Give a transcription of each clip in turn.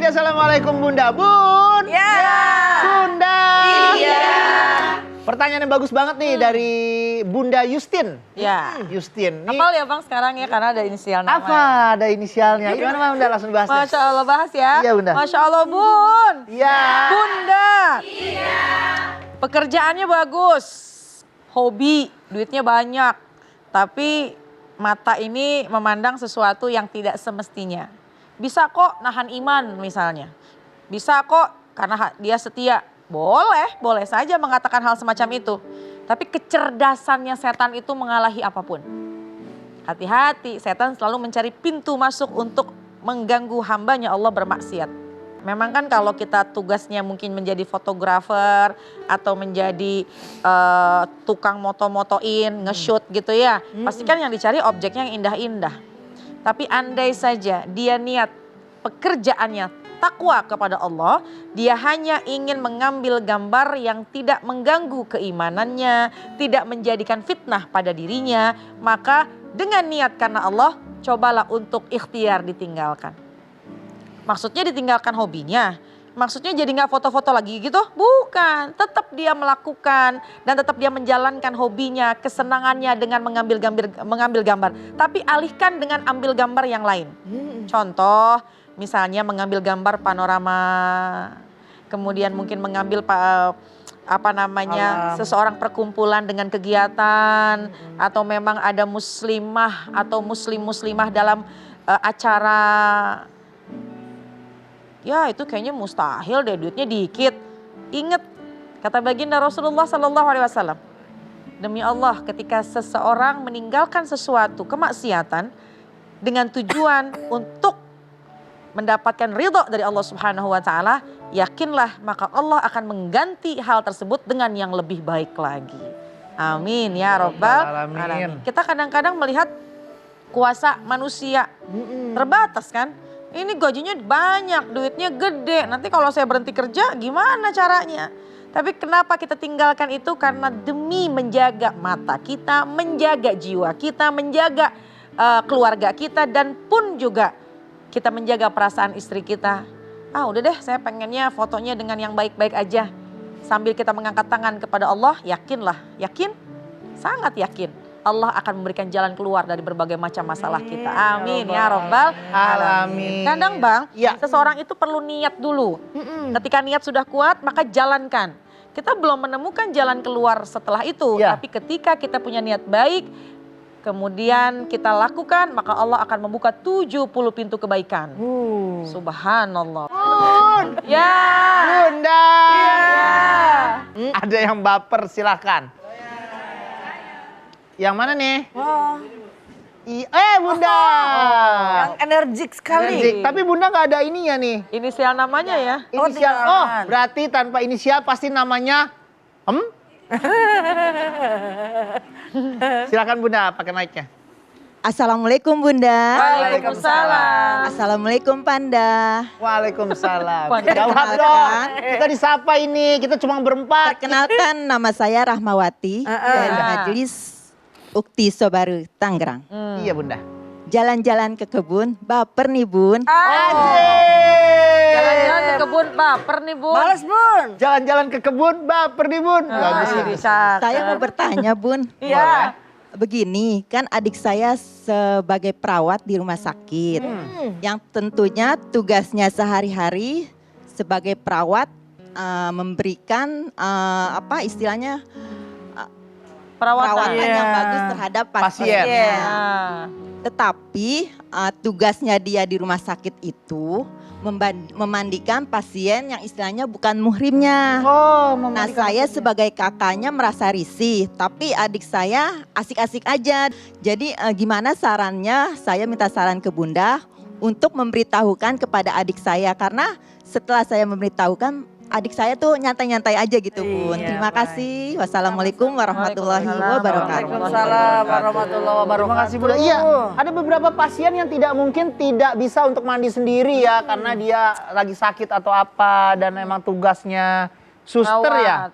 assalamualaikum Bunda. Bun. Ya. Bunda. Iya. Pertanyaan yang bagus banget nih dari Bunda Justin. Ya. Justin. Nih, Apal ya Bang sekarang ya karena ada inisial nama. apa ada inisialnya? Gimana Bang? Bunda langsung bahas. Masya Allah bahas ya. Iya, Bunda. Masya Allah Bun. Iya. Bunda. Iya. Pekerjaannya bagus. Hobi, duitnya banyak. Tapi mata ini memandang sesuatu yang tidak semestinya. Bisa kok nahan iman misalnya. Bisa kok karena dia setia. Boleh saja mengatakan hal semacam itu. Tapi kecerdasannya setan itu mengalahi apapun. Hati-hati, setan selalu mencari pintu masuk untuk mengganggu hambanya Allah bermaksiat. Memang kan kalau kita tugasnya mungkin menjadi fotografer atau menjadi tukang moto-motoin, nge-shoot gitu ya. Pasti kan yang dicari objeknya yang indah-indah. Tapi andai saja dia niat pekerjaannya takwa kepada Allah, dia hanya ingin mengambil gambar yang tidak mengganggu keimanannya, tidak menjadikan fitnah pada dirinya, maka dengan niat karena Allah, cobalah untuk ikhtiar ditinggalkan. Maksudnya ditinggalkan hobinya, maksudnya jadi nggak foto-foto lagi gitu? Bukan, tetap dia melakukan dan tetap dia menjalankan hobinya, kesenangannya dengan mengambil gambar. Tapi alihkan dengan ambil gambar yang lain. Contoh, misalnya mengambil gambar panorama, kemudian mungkin mengambil seseorang perkumpulan dengan kegiatan, atau memang ada muslimah atau muslimah dalam acara. Ya itu kayaknya mustahil deh, duitnya dikit. Ingat kata baginda Rasulullah SAW, demi Allah ketika seseorang meninggalkan sesuatu kemaksiatan dengan tujuan untuk mendapatkan ridho dari Allah Subhanahu wa taala, yakinlah maka Allah akan mengganti hal tersebut dengan yang lebih baik lagi. Amin ya rabbal alamin. Kita kadang-kadang melihat kuasa manusia terbatas kan. Ini gajinya banyak, duitnya gede. Nanti kalau saya berhenti kerja gimana caranya? Tapi kenapa kita tinggalkan itu? Karena demi menjaga mata kita, menjaga jiwa kita, menjaga keluarga kita, dan pun juga kita menjaga perasaan istri kita. Udah deh, saya pengennya fotonya dengan yang baik-baik aja. Sambil kita mengangkat tangan kepada Allah, yakinlah, yakin, sangat yakin. Allah akan memberikan jalan keluar dari berbagai macam masalah kita. Amin ya rabbal alamin. Kadang Bang, seseorang itu perlu niat dulu. Ketika niat sudah kuat, maka jalankan. Kita belum menemukan jalan keluar setelah itu. Tapi ketika kita punya niat baik, kemudian kita lakukan, maka Allah akan membuka 70 pintu kebaikan. Subhanallah. Bun. Ya. Bunda. Ya. Ada yang baper, silakan. Yang mana nih? Bunda. Yang energik sekali. Energik. Tapi Bunda nggak ada ininya nih. Inisial namanya ya. Inisial. Berarti tanpa inisial pasti namanya Silakan Bunda, pakai mic-nya. Assalamualaikum Bunda. Waalaikumsalam. Assalamualaikum Panda. Waalaikumsalam. Panda. Jawab dong. Kita disapa ini, kita cuma berempat. Perkenalkan nama saya Rahmawati dari Majelis Ukti Sobaru Tangerang. Iya Bunda. Jalan-jalan ke kebun, baper nih Bun. Jalan-jalan ke kebun, baper nih Bun. Males Bun. Jalan-jalan ke kebun, baper nih Bun. Bagus ini. Saya mau bertanya Bun. Iya. Begini, kan adik saya sebagai perawat di rumah sakit. Yang tentunya tugasnya sehari-hari sebagai perawat memberikan istilahnya perawatan yang bagus terhadap pasien. Tetapi tugasnya dia di rumah sakit itu memandikan pasien yang istilahnya bukan muhrimnya. Nah saya sebagai kakaknya merasa risih, tapi adik saya asik-asik aja. Jadi gimana sarannya, saya minta saran ke Bunda untuk memberitahukan kepada adik saya. Karena setelah saya memberitahukan, adik saya tuh nyantai-nyantai aja gitu Bun. Terima kasih. Wassalamualaikum warahmatullahi wabarakatuh. Waalaikumsalam warahmatullahi wabarakatuh. Terima kasih Bunda. Iya, ada beberapa pasien yang tidak bisa untuk mandi sendiri ya, karena dia lagi sakit atau apa, dan memang tugasnya suster ya.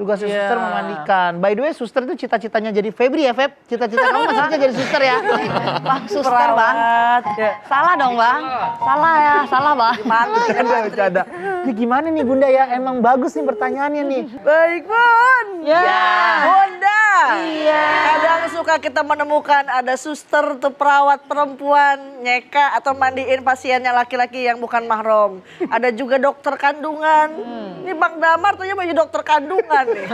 Tugasnya suster memandikan. By the way, suster itu cita-citanya jadi Febri ya, Feb? Cita-cita kamu maksudnya jadi suster ya? Bang, suster bang. Salah dong bang. Salah ya, salah bang. Bercanda. Ini gimana nih Bunda ya? Emang bagus nih pertanyaannya nih. Baik Bun. Ya. Bunda. Iya. Kadang suka kita menemukan ada suster atau perawat perempuan nyeka atau mandiin pasiennya laki-laki yang bukan mahram. Ada juga dokter kandungan. Ini Bang Damar tuh baju dokter kandungan nih.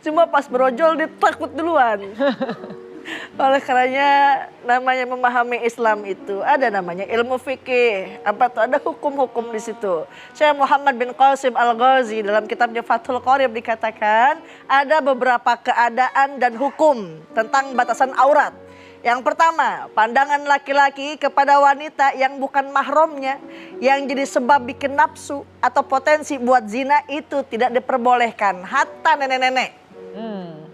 Cuma pas berojol dia takut duluan. Oleh karenanya namanya memahami Islam itu ada namanya ilmu fikih. Apa tuh? Ada hukum-hukum di situ. Syekh Muhammad bin Qasim Al-Ghazi dalam kitabnya Fathul Qorib dikatakan ada beberapa keadaan dan hukum tentang batasan aurat. Yang pertama, pandangan laki-laki kepada wanita yang bukan mahramnya yang jadi sebab bikin nafsu atau potensi buat zina itu tidak diperbolehkan. Hatta nenek-nenek.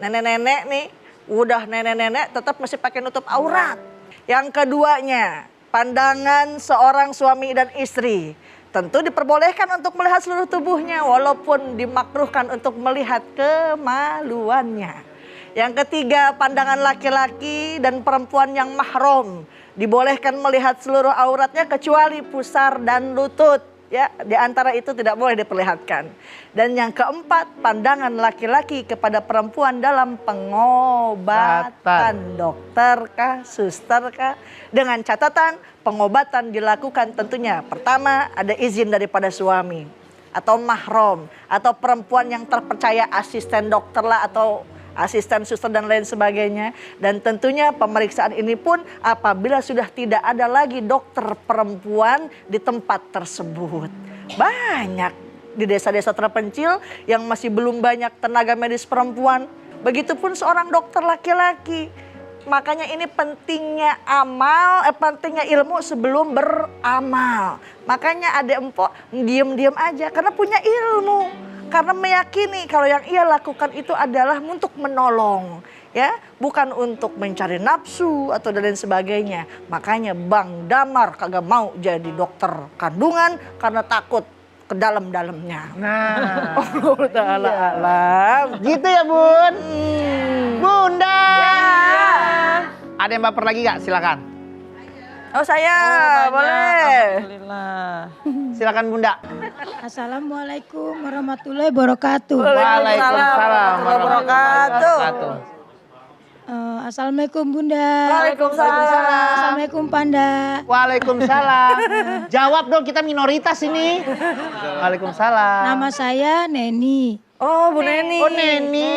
Nenek-nenek nih udah nenek-nenek tetap masih pakai nutup aurat. Yang keduanya, pandangan seorang suami dan istri tentu diperbolehkan untuk melihat seluruh tubuhnya walaupun dimakruhkan untuk melihat kemaluannya. Yang ketiga, pandangan laki-laki dan perempuan yang mahram dibolehkan melihat seluruh auratnya kecuali pusar dan lutut. Ya, di antara itu tidak boleh diperlihatkan. Dan yang keempat, pandangan laki-laki kepada perempuan dalam pengobatan. Dokter kah, suster kah? Dengan catatan pengobatan dilakukan tentunya pertama ada izin daripada suami atau mahram atau perempuan yang terpercaya, asisten dokter lah atau asisten suster dan lain sebagainya. Dan tentunya pemeriksaan ini pun apabila sudah tidak ada lagi dokter perempuan di tempat tersebut. Banyak di desa-desa terpencil yang masih belum banyak tenaga medis perempuan. Begitupun seorang dokter laki-laki. Makanya ini pentingnya pentingnya ilmu sebelum beramal. Makanya ada empok diem-diem aja karena punya ilmu. Karena meyakini kalau yang ia lakukan itu adalah untuk menolong, ya, bukan untuk mencari nafsu atau dan lain sebagainya. Makanya Bang Damar kagak mau jadi dokter kandungan karena takut ke dalam-dalamnya. Nah, Allah Ta'ala alam. gitu ya Bun. Bunda. Ya. Ada yang baper lagi gak? Silakan. Oh saya boleh. Alhamdulillah. Silakan Bunda. Assalamualaikum warahmatullahi wabarakatuh. Waalaikumsalam warahmatullahi wabarakatuh. Assalamualaikum Bunda. Waalaikumsalam. Assalamualaikum Panda. Waalaikumsalam. Jawab dong, kita minoritas ini. Waalaikumsalam. Nama saya Neni. Oh Bu Neni. Oh Neni.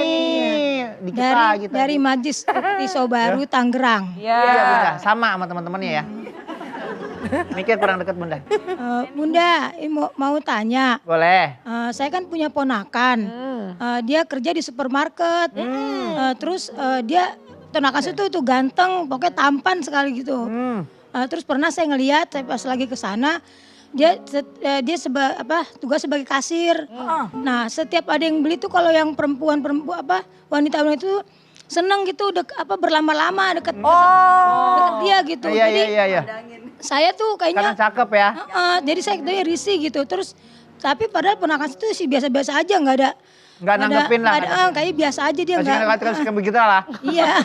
Dikit lagi tadi. Dari Majlis Pisau Baru Tangerang. Ya. Iya Bunda, sama teman-temannya ya. Mikir kurang dekat Bunda. Bunda, mau tanya. Boleh. Saya kan punya ponakan. Dia kerja di supermarket. Terus dia ponakan itu tuh ganteng, pokoknya tampan sekali gitu. Terus pernah saya ngelihat saya pas lagi ke sana dia tugas sebagai kasir. Nah, setiap ada yang beli tuh kalau yang wanita itu seneng gitu berlama-lama deket dia gitu. Iya. Saya tuh Karena kayaknya cakep ya. jadi saya risih gitu. Terus tapi padahal ponakan itu sih biasa-biasa aja, nggak ada Nanggepin lah. kayak biasa aja dia nggak. Masih begitu lah. Iya.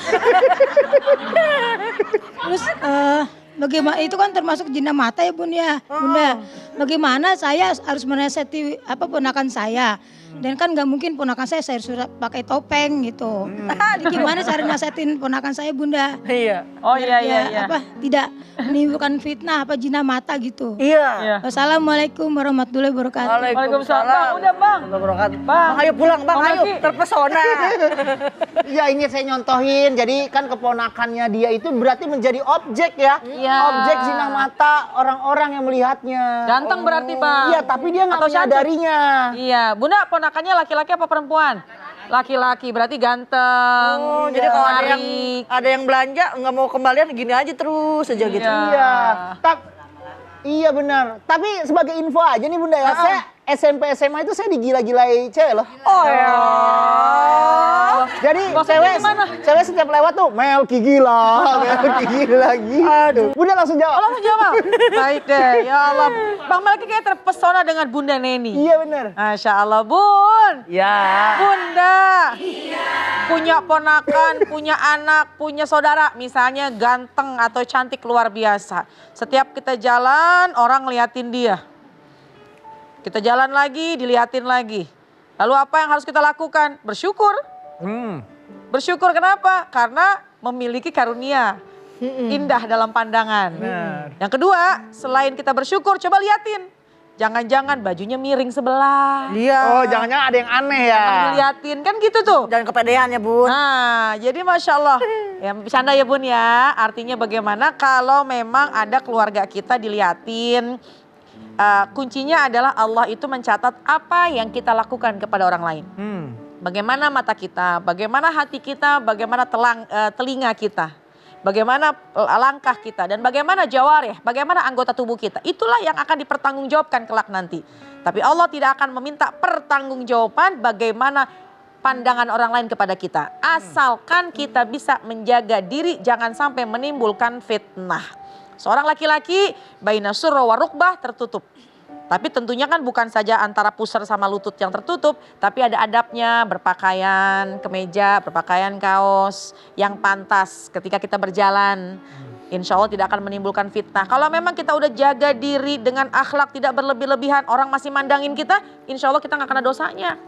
Terus bagaimana itu kan termasuk jina mata ya Bun ya. Bunda, bagaimana saya harus menasihati ponakan saya? Dan kan nggak mungkin ponakan saya suruh pakai topeng gitu. Jadi gimana cara nasihatin ponakan saya Bunda? Iya. Oh iya. Tidak menimbulkan fitnah jina mata gitu. Iya. Wassalamualaikum warahmatullahi wabarakatuh. Waalaikumsalam. Bang, udah Bang. Bang, ayo pulang Bang, Bang, ayo. lagi. Terpesona. Iya, ini saya nyontohin. Jadi kan keponakannya dia itu berarti menjadi objek ya. Iya. Objek zina mata orang-orang yang melihatnya. Ganteng berarti Bang. Iya, tapi dia nggak Atau cantik. menyadarinya. Iya, Bunda ponakannya laki-laki apa perempuan? Laki-laki, berarti ganteng. Oh, jadi kalau menarik. ada yang belanja nggak mau kembalian gini aja terus aja gitu. Iya. Iya benar. Tapi sebagai info aja nih Bunda ya, saya SMP SMA itu saya digila-gilai cewek loh. Oh ya. Allah. Jadi Maksudnya gimana? cewek setiap lewat tuh Melki gila, Melki gila gitu. Bunda langsung Oh, jawab. langsung jawab. Baik deh, ya Allah. Bang Melki kayak terpesona dengan Bunda Neni. Iya bener. Masya Allah, Bun. Ya. Bunda. Punya ponakan, punya anak, punya saudara. Misalnya ganteng atau cantik luar biasa. Setiap kita jalan, orang ngeliatin dia. Kita jalan lagi, diliatin lagi. Lalu apa yang harus kita lakukan? Bersyukur. Bersyukur kenapa? Karena memiliki karunia. Indah dalam pandangan. Yang kedua, selain kita bersyukur, coba liatin. Jangan-jangan bajunya miring sebelah. Iya. Oh jangan-jangan ada yang aneh ya. Jangan diliatin, kan gitu tuh. Jangan kepedean ya Bun. Nah, jadi Masya Allah. Ya bercanda ya Bun ya. Artinya bagaimana kalau memang ada keluarga kita diliatin. Kuncinya adalah Allah itu mencatat apa yang kita lakukan kepada orang lain. Bagaimana mata kita, bagaimana hati kita, bagaimana telinga kita. Bagaimana langkah kita dan bagaimana jawarih, bagaimana anggota tubuh kita. Itulah yang akan dipertanggungjawabkan kelak nanti. Tapi Allah tidak akan meminta pertanggungjawaban bagaimana pandangan orang lain kepada kita. Asalkan kita bisa menjaga diri jangan sampai menimbulkan fitnah. Seorang laki-laki baina surra wa rukbah tertutup. Tapi tentunya kan bukan saja antara pusar sama lutut yang tertutup, tapi ada adabnya, berpakaian kemeja, berpakaian kaos yang pantas ketika kita berjalan. Insya Allah tidak akan menimbulkan fitnah. Kalau memang kita udah jaga diri dengan akhlak tidak berlebih-lebihan, orang masih mandangin kita, insya Allah kita nggak kena dosanya.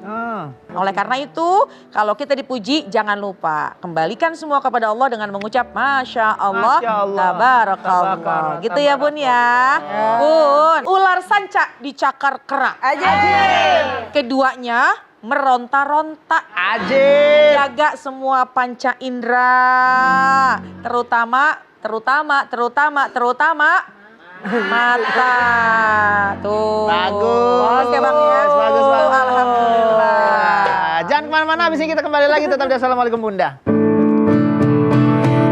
Oleh karena itu, kalau kita dipuji, jangan lupa kembalikan semua kepada Allah dengan mengucap Masya Allah, Tabarakallah. Gitu ya Bun ya. Bun, ular sanca dicakar kera. Keduanya meronta-ronta. Jaga semua panca indera, terutama mata. Tuh. Bagus. Ya Bang ya. Bagus banget. Alhamdulillah. Jangan kemana-mana, abis ini kita kembali lagi. Tetap di Assalamualaikum Bunda.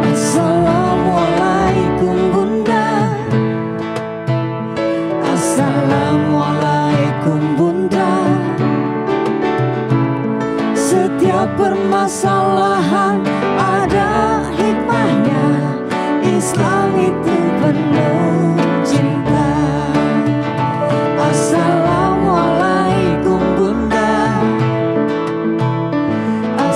Assalamualaikum Bunda. Assalamualaikum Bunda. Setiap permasalahan ada hikmahnya. Islam itu benar.